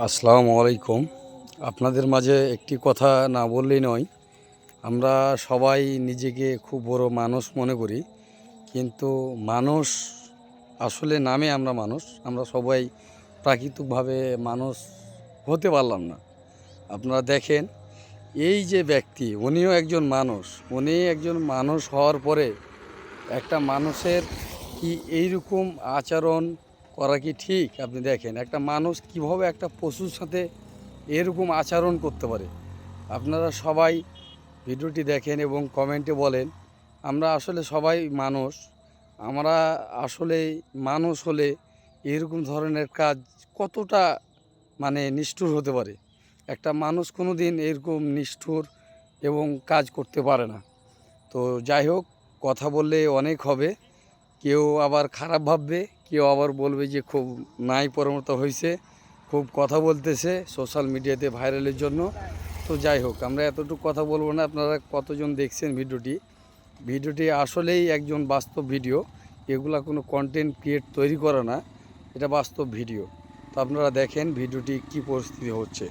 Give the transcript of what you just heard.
আসসালামু আলাইকুম। আপনাদের মাঝে একটি কথা না বললেই নয়। আমরা সবাই নিজেকে খুব বড় মানুষ মনে করি, কিন্তু মানুষ আসলে নামে আমরা মানুষ। আমরা সবাই প্রাকৃতিকভাবে মানুষ হতে পারলাম না। আপনারা দেখেন, এই যে ব্যক্তি, উনিও একজন মানুষ। উনি একজন মানুষ হওয়ার পরে একটা মানুষের কি এইরকম আচরণ করা কি ঠিক? আপনি দেখেন, একটা মানুষ কিভাবে একটা পশুর সাথে এরকম আচরণ করতে পারে। আপনারা সবাই ভিডিওটি দেখেন এবং কমেন্টে বলেন। আমরা আসলে সবাই মানুষ। আমরা আসলে মানুষ হলে এরকম ধরনের কাজ কতটা নিষ্ঠুর হতে পারে। একটা মানুষ কোনো দিন এরকম নিষ্ঠুর এবং কাজ করতে পারে না। তো যাই হোক, কথা বললে অনেক হবে। কেউ আবার খারাপ ভাববে, কেউ আবার বলবে যে খুব নাই পরমত হয়েছে, খুব কথা বলতেছে সোশ্যাল মিডিয়াতে ভাইরালের জন্য। তো যাই হোক, আমরা এতটুকু কথা বলবো না। আপনারা কতজন দেখছেন ভিডিওটি আসলেই একজন বাস্তব ভিডিও। এগুলা কোনো কন্টেন্ট ক্রিয়েট তৈরি করা না, এটা বাস্তব ভিডিও। তো আপনারা দেখেন ভিডিওটি কী পরিস্থিতি হচ্ছে।